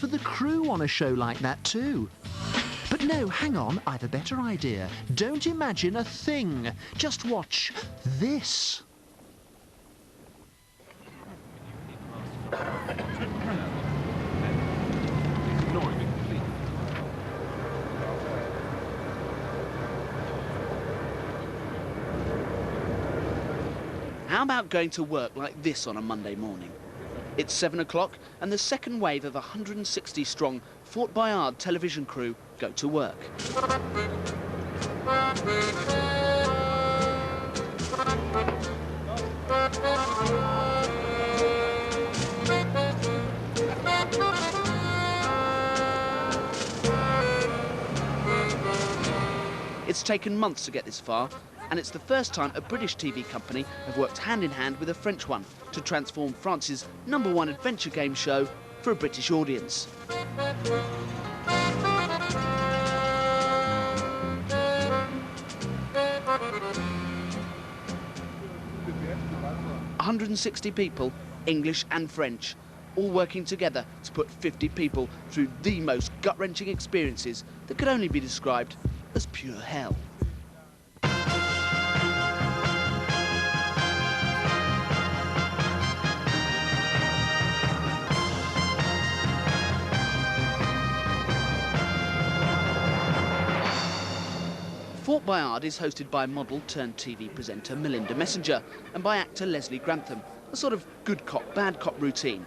for the crew on a show like that too. But no, hang on, I've a better idea. Don't imagine a thing. Just watch this. How about going to work like this on a Monday morning? It's 7 o'clock and the second wave of 160-strong Fort Boyard television crew go to work. It's taken months to get this far, and it's the first time a British TV company have worked hand in hand with a French one to transform France's #1 adventure game show for a British audience. "160 people, English and French, all working together to put 50 people through the most gut-wrenching experiences that could only be described as pure hell." Fort Boyard is hosted by model-turned-TV presenter Melinda Messenger and by actor Leslie Grantham, a sort of good cop, bad cop routine.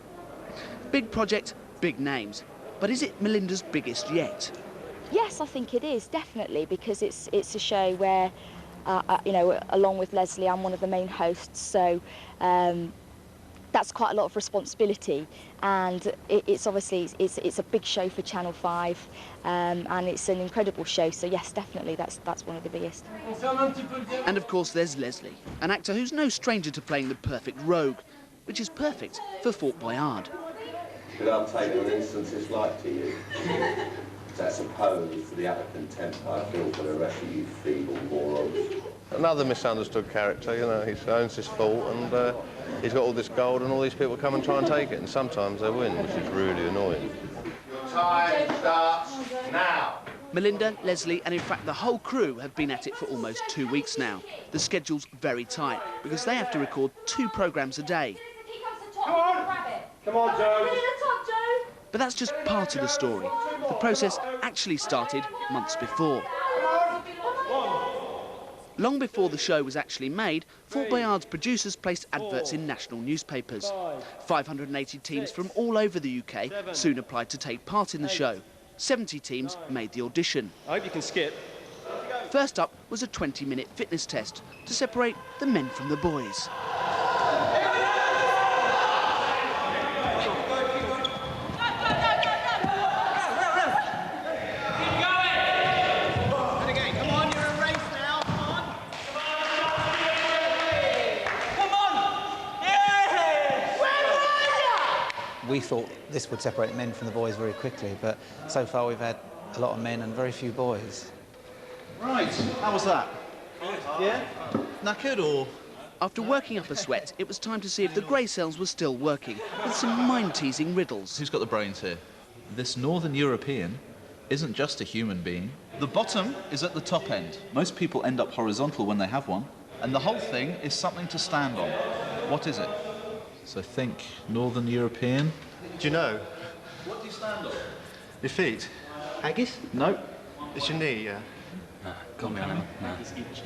Big project, big names. But is it Melinda's biggest yet? Yes, I think it is, definitely, because it's a show where, you know, along with Leslie, I'm one of the main hosts, so that's quite a lot of responsibility, and it's obviously it's a big show for Channel 5, and it's an incredible show. So yes, definitely, that's one of the biggest. And of course, there's Leslie, an actor who's no stranger to playing the perfect rogue, which is perfect for Fort Boyard. Without taking an instance it's like to you, that's opposed to the applicant temper I feel for the rest of you feeble morons. Another misunderstood character, you know, he owns his fort and he's got all this gold and all these people come and try and take it, and sometimes they win, which is really annoying. Time starts now. Melinda, Leslie and in fact the whole crew have been at it for almost 2 weeks now. The schedule's very tight because they have to record 2 programmes a day. Come on! Come on, Joe! But that's just part of the story. The process actually started months before. Long before the show was actually made, Fort Boyard's producers placed adverts in national newspapers. 580 teams from all over the UK soon applied to take part in the show. 70 teams made the audition. I hope you can skip. First up was a 20-minute fitness test to separate the men from the boys. We thought this would separate men from the boys very quickly, but so far we've had a lot of men and very few boys. Right, how was that? Yeah? Knackered or...? After working up a sweat, it was time to see if the grey cells were still working, with some mind-teasing riddles. Who's got the brains here? This Northern European isn't just a human being. The bottom is at the top end. Most people end up horizontal when they have one, and the whole thing is something to stand on. What is it? So think Northern European. Do you know? What do you stand on? Your feet. Haggis? No. It's your knee, yeah? No, come on, no.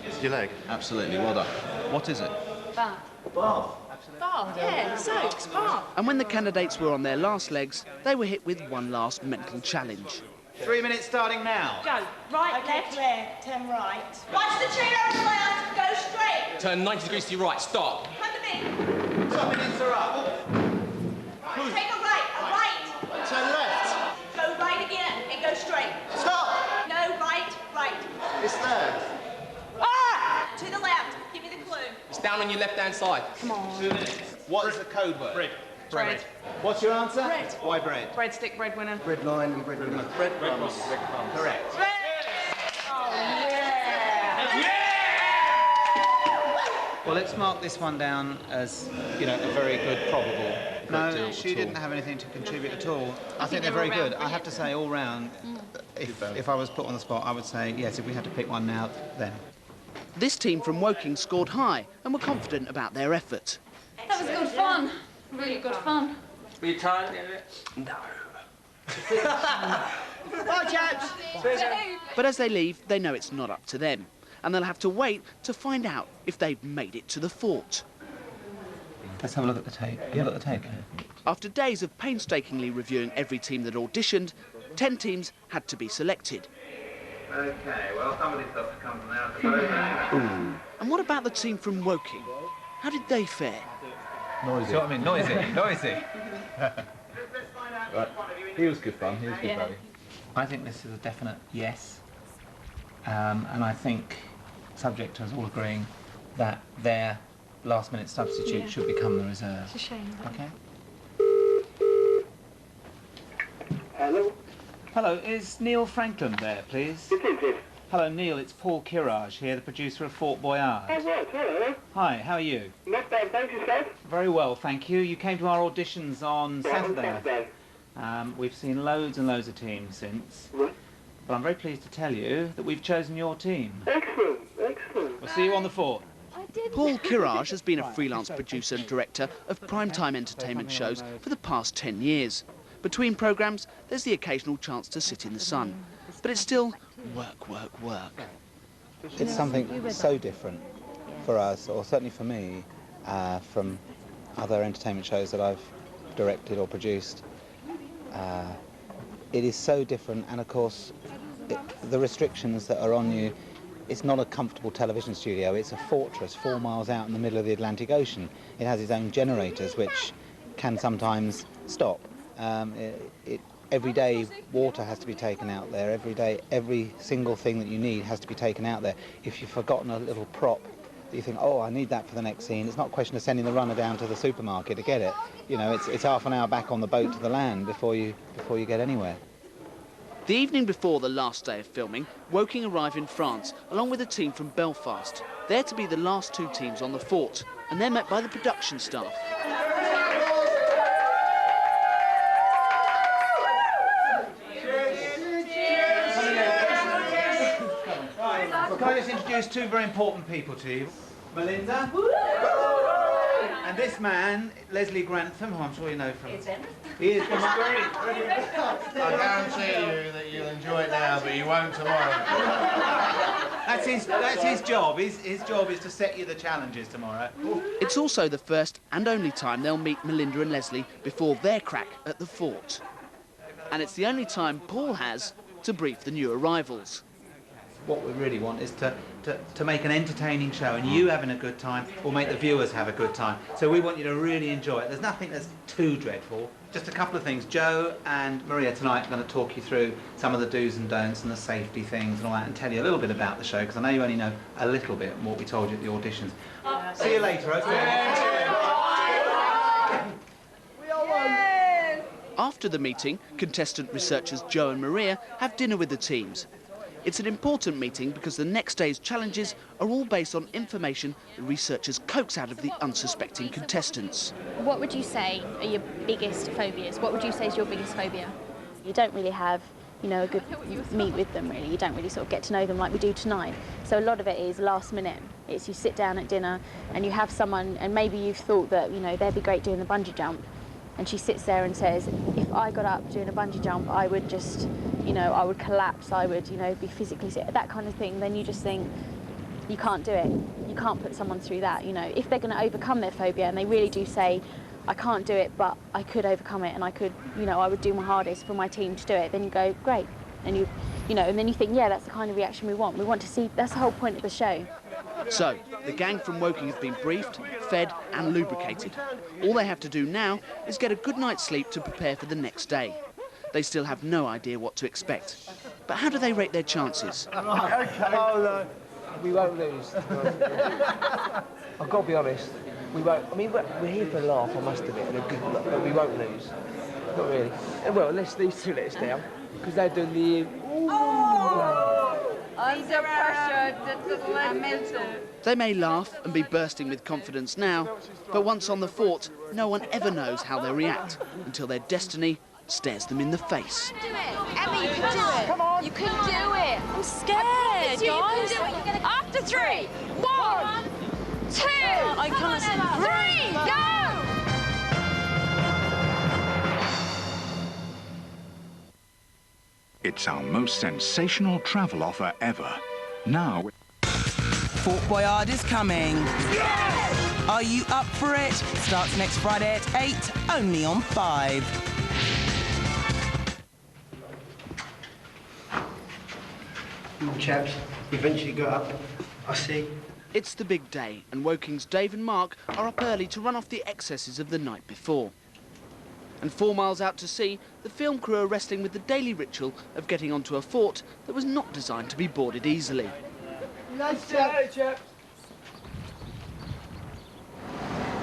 It's your leg. Absolutely, well done. What is it? Bath. Bath. Bath, yeah, soaks, bath. And when the candidates were on their last legs, they were hit with one last mental challenge. 3 minutes starting now. Go. Right, Okay, left. Claire, turn right. Watch the chair on the left. Go straight. Turn 90 degrees to your right, stop. Come to me. 2 minutes are up. Right, take a right. Turn left. Go right again and go straight. Stop. No, right. It's there. Ah! To the left. Give me the clue. It's down on your left-hand side. Come on. 2 minutes. What is the code word? Bread. Bread. What's your answer? Bread. Why bread? Breadstick, breadwinner. Bread line and bread winner. Bread crumbs. Correct. Oh, yeah. Well, let's mark this one down as, you know, a very good probable great deal No, at she all. didn't have anything to contribute at all. I think they're very good. I have to say, all round, if I was put on the spot, I would say, yes, if we had to pick one now, then. This team from Woking scored high and were confident about their effort. That was good fun. Really good fun. Were you tired of it? No. Bye, chaps. But as they leave, they know it's not up to them, and they'll have to wait to find out if they've made it to the fort. Let's have a look at the tape. Have a look at the tape. After days of painstakingly reviewing every team that auditioned, 10 teams had to be selected. Okay, well, some of this stuff's come from now, I suppose. And what about the team from Woking? How did they fare? Noisy. See what I mean? Noisy, noisy. Right. He was good fun. He was good value. I think this is a definite yes. And I think, subject to us all agreeing, that their last-minute substitute should become the reserve. It's a shame. Okay. Hello? Hello, is Neil Franklin there, please? It is, yes. Hello, Neil, it's Paul Kirage here, the producer of Fort Boyard. Oh, right, hello. Hi, how are you? Not bad, thanks, yourself? Very well, thank you. You came to our auditions on Saturday. Saturday. We've seen loads and loads of teams since. Right. But I'm very pleased to tell you that we've chosen your team. Excellent, excellent. We'll see you on the fort. Paul Kirage has been a freelance producer and director of primetime entertainment shows for the past 10 years. Between programmes, there's the occasional chance to sit in the sun. But it's still work, work, work. It's something so different for us, or certainly for me, from other entertainment shows that I've directed or produced. It is so different, and of course, the restrictions that are on you, it's not a comfortable television studio, it's a fortress 4 miles out in the middle of the Atlantic Ocean. It has its own generators, which can sometimes stop. Every day, water has to be taken out there. Every day, every single thing that you need has to be taken out there. If you've forgotten a little prop that you think, oh, I need that for the next scene, it's not a question of sending the runner down to the supermarket to get it. You know, it's half an hour back on the boat to the land before you get anywhere. The evening before the last day of filming, Woking arrive in France, along with a team from Belfast. They're to be the last 2 teams on the fort, and they're met by the production staff. Can I just introduce 2 very important people to you? Melinda. And this man, Leslie Grantham, who I'm sure you know from... He is from... I guarantee you that you'll enjoy it now, but you won't tomorrow. That's his job. His job is to set you the challenges tomorrow. It's also the first and only time they'll meet Melinda and Leslie before their crack at the fort. And it's the only time Paul has to brief the new arrivals. What we really want is to make an entertaining show, and you having a good time will make the viewers have a good time. So we want you to really enjoy it. There's nothing that's too dreadful. Just a couple of things. Joe and Maria tonight are going to talk you through some of the do's and don'ts and the safety things and all that, and tell you a little bit about the show, because I know you only know a little bit what we told you at the auditions. See you later, okay? After the meeting, contestant researchers Joe and Maria have dinner with the teams. It's an important meeting because the next day's challenges are all based on information the researchers coax out of the unsuspecting contestants. What would you say are your biggest phobias? What would you say is your biggest phobia? You don't really have, you know, a good meet with them, really. You don't really sort of get to know them like we do tonight. So a lot of it is last minute. It's you sit down at dinner and you have someone, and maybe you've thought that, you know, they'd be great doing the bungee jump. And she sits there and says, if I got up doing a bungee jump, I would just, you know, I would collapse, I would, you know, be physically sick, that kind of thing. Then you just think, you can't do it. You can't put someone through that, you know. If they're going to overcome their phobia and they really do say, I can't do it, but I could overcome it and I could, you know, I would do my hardest for my team to do it, then you go, great. And you know, and then you think, yeah, that's the kind of reaction we want. We want to see, that's the whole point of the show. So, the gang from Woking have been briefed, fed and lubricated. All they have to do now is get a good night's sleep to prepare for the next day. They still have no idea what to expect. But how do they rate their chances? Okay. Oh, no. We won't lose. I've got to be honest. We won't. I mean, we're here for a laugh, I must admit, and a good look, but we won't lose. Not really. Well, unless these 2 let us down, because they're doing the... Under pressure. They may laugh and be bursting with confidence now, but once on the fort, no one ever knows how they'll react until their destiny stares them in the face. Emma, you can do it. Come on. You can do it. I'm scared, guys. After 3. 1, 2, I can't see. 3, go! It's our most sensational travel offer ever. Now... Fort Boyard is coming. Yes! Are you up for it? Starts next Friday at 8, only on 5. Chaps, eventually got up. I see. It's the big day, and Woking's Dave and Mark are up early to run off the excesses of the night before. And 4 miles out to sea, the film crew are wrestling with the daily ritual of getting onto a fort that was not designed to be boarded easily. Nice chaps.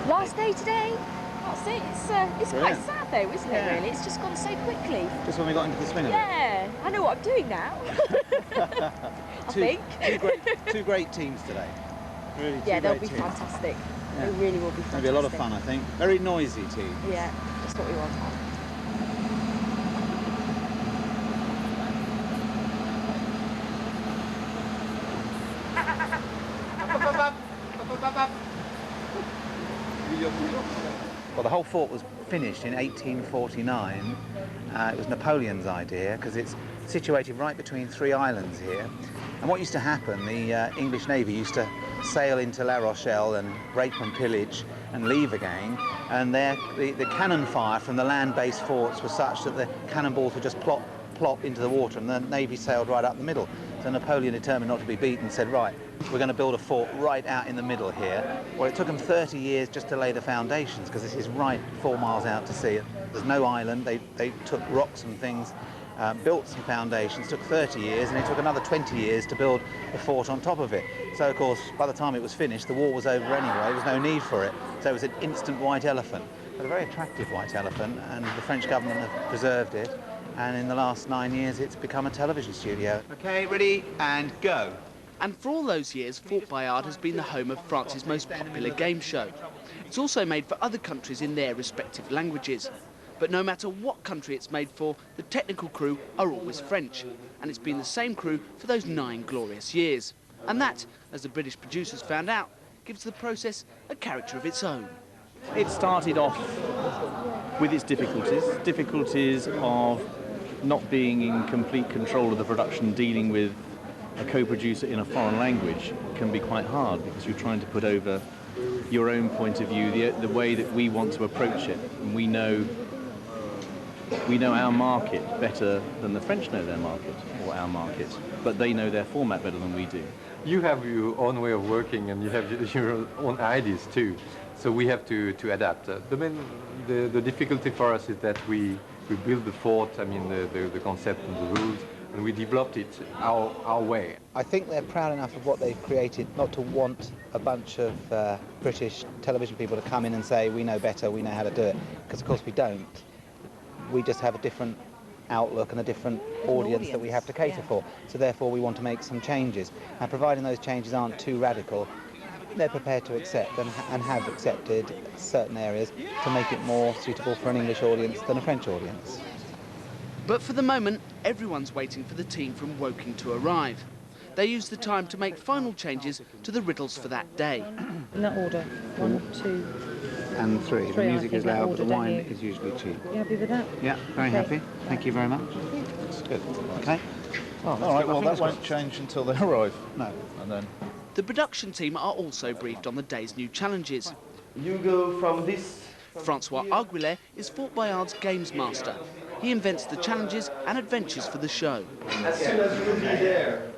Last day today. That's it. It's quite sad though, isn't it, really? It's just gone so quickly. Just when we got into the swing of it. Yeah, I know what I'm doing now. I think. Two great teams today. Really, yeah, they'll be teams. fantastic. Yeah. They really will be fantastic. It'll be a lot of fun, I think. Very noisy team. Yeah, that's what we want. Well, the whole fort was finished in 1849. It was Napoleon's idea because it's situated right between 3 islands here. And what used to happen, the English Navy used to sail into La Rochelle and rape and pillage and leave again. And the cannon fire from the land-based forts was such that the cannonballs would just plop into the water, and the Navy sailed right up the middle. So Napoleon, determined not to be beaten, said, right, we're going to build a fort right out in the middle here. Well, it took them 30 years just to lay the foundations, because this is right 4 miles out to sea. There's no island. They took rocks and things, built some foundations, took 30 years, and it took another 20 years to build a fort on top of it. So, of course, by the time it was finished, the war was over anyway. There was no need for it. So it was an instant white elephant, but a very attractive white elephant, and the French government have preserved it. And in the last 9 years, it's become a television studio. OK, ready, and go. And for all those years, Fort Boyard has been the home of France's most popular game show. It's also made for other countries in their respective languages. But no matter what country it's made for, the technical crew are always French. And it's been the same crew for those 9 glorious years. And that, as the British producers found out, gives the process a character of its own. It started off with its difficulties of not being in complete control of the production. Dealing with a co-producer in a foreign language can be quite hard, because you're trying to put over your own point of view, the way that we want to approach it. And we know our market better than the French know their market, or our market, but they know their format better than we do. You have your own way of working, and you have your own ideas too. So we have to adapt. The difficulty for us is that we build the fort, I mean the concept and the rules, and we developed it our way. I think they're proud enough of what they've created not to want a bunch of British television people to come in and say, we know better, we know how to do it, because of course we don't. We just have a different outlook and a different audience that we have to cater for. So therefore we want to make some changes. And providing those changes aren't too radical, they're prepared to accept and have accepted certain areas to make it more suitable for an English audience than a French audience. But for the moment, everyone's waiting for the team from Woking to arrive. They use the time to make final changes to the riddles for that day. In that order, 1, 2, and 3. The music is loud, but the wine is usually cheap. You happy with that? Yeah, very happy. Thank you very much. That's good. OK. Oh, all right, well, that won't change until they arrive. No. And then... The production team are also briefed on the day's new challenges. You go from this... Francois Arguillet is Fort Boyard's games master. He invents the challenges and adventures for the show. As soon as you will be there,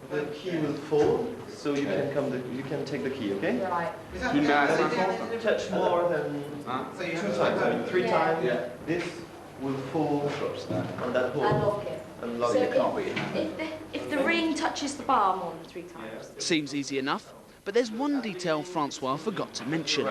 the key will fall, so you can take the key, okay? Right. Touch more than 2 times, I mean 3 times. Yeah. This will fall on that hole. Unlock it. Unlock So it. Can't be. if the ring touches the bar more than 3 times. Seems easy enough, but there's one detail Francois forgot to mention.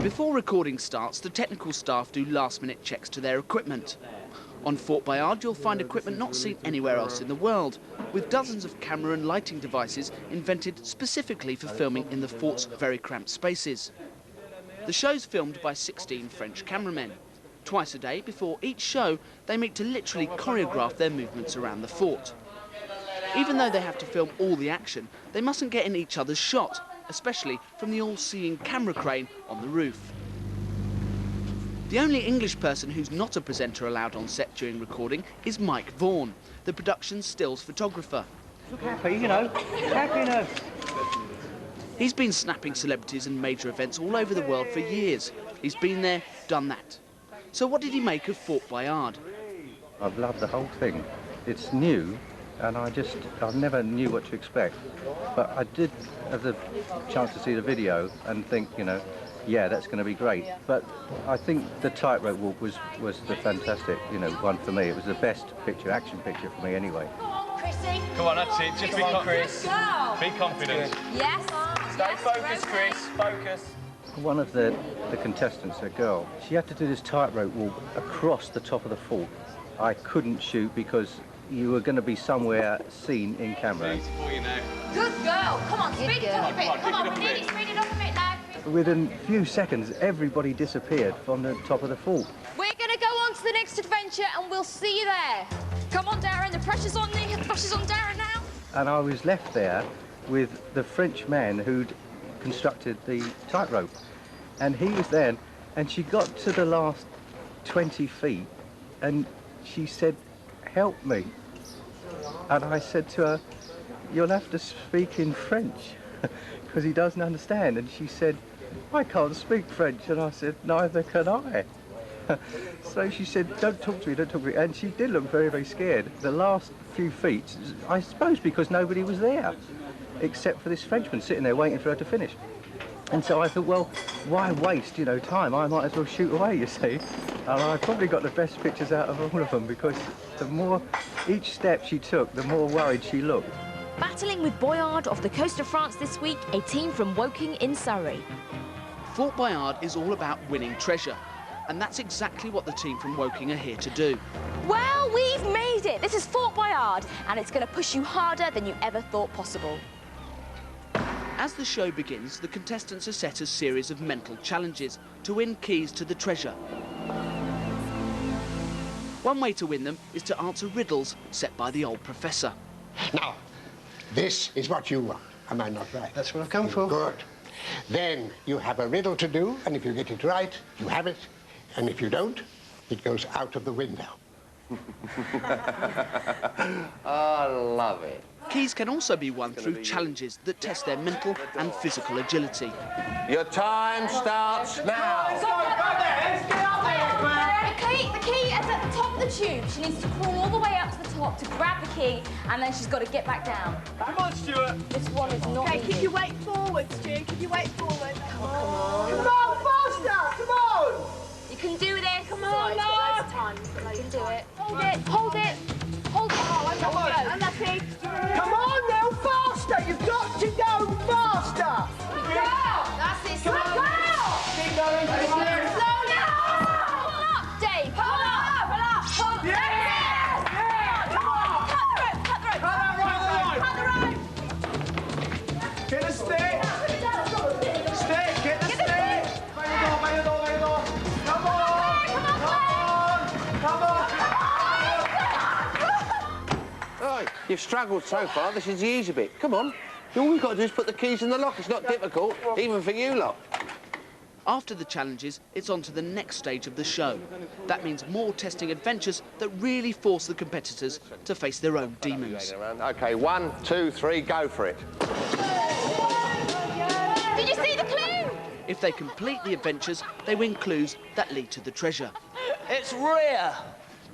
Before recording starts, the technical staff do last-minute checks to their equipment. On Fort Boyard, you'll find equipment not seen anywhere else in the world, with dozens of camera and lighting devices invented specifically for filming in the fort's very cramped spaces. The show's filmed by 16 French cameramen. Twice a day, before each show, they meet to literally choreograph their movements around the fort. Even though they have to film all the action, they mustn't get in each other's shot, especially from the all-seeing camera crane on the roof. The only English person who's not a presenter allowed on set during recording is Mike Vaughan, the production's stills photographer. Look happy, you know, happiness. He's been snapping celebrities and major events all over the world for years. He's been there, done that. So what did he make of Fort Boyard? I've loved the whole thing. It's new, and I never knew what to expect. But I did have the chance to see the video and think, you know, yeah, that's going to be great. But I think the tightrope walk was the fantastic, you know, one for me. It was the best picture, action picture for me anyway. Chrissy. Come on, that's it. Just be Chris. Be confident. Yes. Stay focused, Chris. Focus. One of the contestants, a girl, she had to do this tightrope walk across the top of the fort. I couldn't shoot because you were going to be somewhere seen in camera. Good girl. Come on, speed it up a bit. Come on, we need it. Speed it up a bit now. Within a few seconds, everybody disappeared from the top of the fort. We're going to go on to the next adventure and we'll see you there. Come on, Darren. The pressure's on Darren now. And I was left there with the French man who'd constructed the tightrope. And he was there, and she got to the last 20 feet, and she said, "Help me." And I said to her, "You'll have to speak in French, because he doesn't understand." And she said, "I can't speak French." And I said, "Neither can I." So she said, "Don't talk to me, don't talk to me." And she did look very, very scared. The last few feet, I suppose because nobody was there, except for this Frenchman sitting there waiting for her to finish. And so I thought, well, why waste, you know, time? I might as well shoot away, you see. And I probably got the best pictures out of all of them, because the more each step she took, the more worried she looked. Battling with Boyard off the coast of France this week, a team from Woking in Surrey. Fort Boyard is all about winning treasure, and that's exactly what the team from Woking are here to do. Well, we've made it. This is Fort Boyard, and it's going to push you harder than you ever thought possible. As the show begins, the contestants are set a series of mental challenges to win keys to the treasure. One way to win them is to answer riddles set by the old professor. Now, this is what you want. Am I not right? That's what I've come for. Good. Then you have a riddle to do, and if you get it right, you have it. And if you don't, it goes out of the window. I love it. Keys can also be won through challenges that test their mental and physical agility. Your time starts now. The key is at the top of the tube. She needs to crawl all the way up to the top to grab the key, and then she's got to get back down. Come on, Stuart. This one is not Okay, easy. keep your weight forward, Stu. Keep your weight forward. Come on. Come on, faster! Come on! You can do this. Come on, on, Lord. You can do it. Hold it. Hold it. Hold it. Oh, Come on, I'm happy. Come on now, faster! You've got to go faster! That's it. Come on. Keep going, keep going. Slow down. Pull up, Dave. Pull up. Pull up. Pull up. Yeah. Come on. Cut the rope. Cut the rope. Cut the rope. Get the stick. Stick, get the stick. By your door. Come on. Come on. Right, you've struggled so far. This is the easy bit. Come on. All we've got to do is put the keys in the lock. It's not difficult, even for you lot. After the challenges, it's on to the next stage of the show. That means more testing adventures that really force the competitors to face their own demons. OK, 1, 2, 3, go for it. Did you see the clue? If they complete the adventures, they win clues that lead to the treasure. It's rare.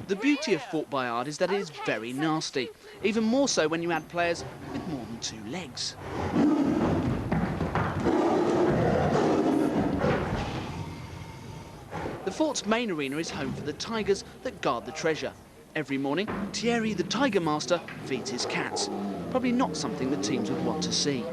The beauty of Fort Boyard is that it is very nasty, even more so when you add players with more than 2 legs. The fort's main arena is home for the tigers that guard the treasure. Every morning, Thierry, the tiger master, feeds his cats. Probably not something the teams would want to see.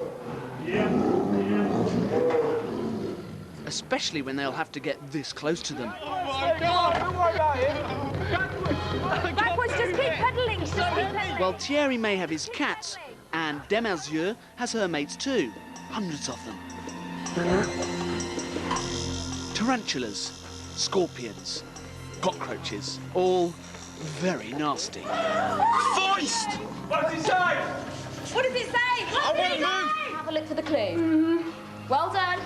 especially when they'll have to get this close to them. Oh my God! Don't worry about him. Backwards, just keep pedalling. Just keep pedalling. Well, Thierry may have his cats, and Demerzieux has her mates too. Hundreds of them. Tarantulas, scorpions, cockroaches, all very nasty. Foist! What does it say? What does it say? What does it say? Have a look for the clue. Well done.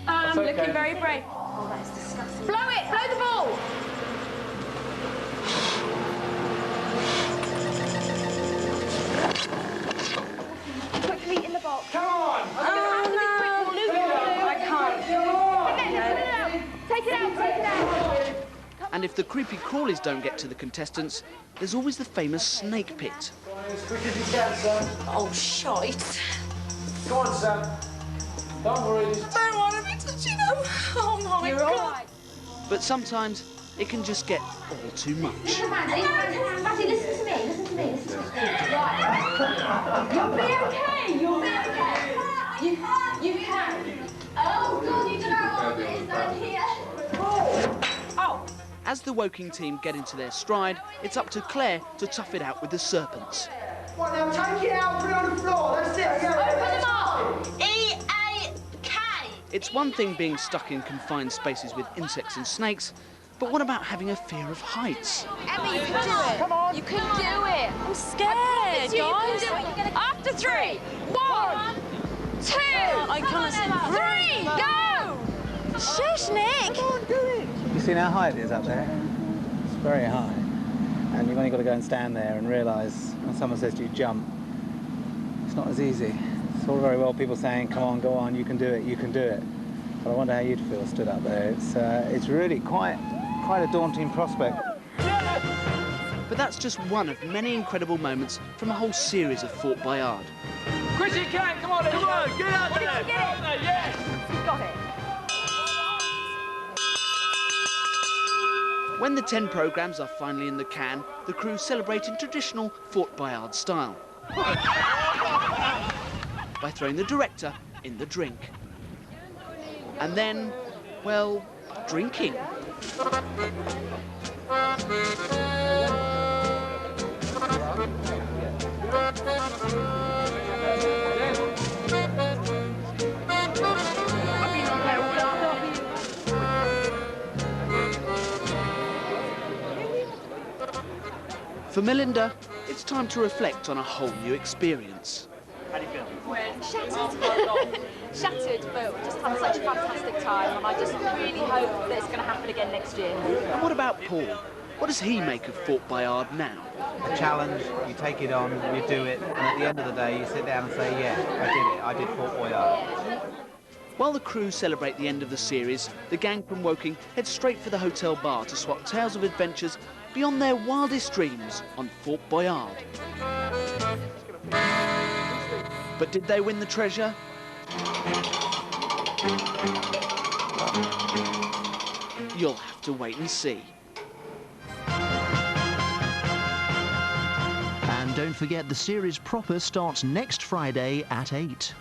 Okay. Looking very brave. Oh, that is disgusting. Blow it! Blow the ball! Quickly in the box. Come on! I can't. Take it out, take it out. And if the creepy crawlies don't get to the contestants, there's always the famous snake pit. As quick as you can, son. Oh, shite. Come on, Sam. Don't worry. I don't want to be touching them. Oh, my You're God. all right. But sometimes it can just get all too much. Matty, listen to me, listen to me, listen to me. Right. You'll be okay, you'll be okay. You can. Oh, God, you don't know what is down here. Oh. As the Woking team get into their stride, it's up to Claire to tough it out with the serpents. Right, now take it out, put it on the floor. That's it. Open them up. E-A-K. It's one thing being stuck in confined spaces with insects and snakes, but what about having a fear of heights? Emma, you can do it. Come on. You can do it. I'm scared, guys. After 3. 1, 2. I can't see. 3. Go. Shush, Nick. Come on, do it. You seen how high it is up there? It's very high. And you've only got to go and stand there and realise when someone says to you jump, it's not as easy. It's all very well people saying, come on, go on, you can do it, you can do it. But I wonder how you'd feel stood up there. It's really quite a daunting prospect. But that's just one of many incredible moments from a whole series of Fort Boyard. Chris, you can. Come on, get out there. Yes. You've got it. When the 10 programmes are finally in the can, the crew celebrate in traditional Fort Boyard style by throwing the director in the drink. And then, well, drinking. For Melinda, it's time to reflect on a whole new experience. How do you feel? Shattered. Shattered, but we just had such a fantastic time, and I just really hope that it's going to happen again next year. And what about Paul? What does he make of Fort Boyard now? A challenge, you take it on, you do it, and at the end of the day you sit down and say, yeah, I did it, I did Fort Boyard. While the crew celebrate the end of the series, the gang from Woking head straight for the hotel bar to swap tales of adventures beyond their wildest dreams on Fort Boyard. But did they win the treasure? You'll have to wait and see. And don't forget, the series proper starts next Friday at 8.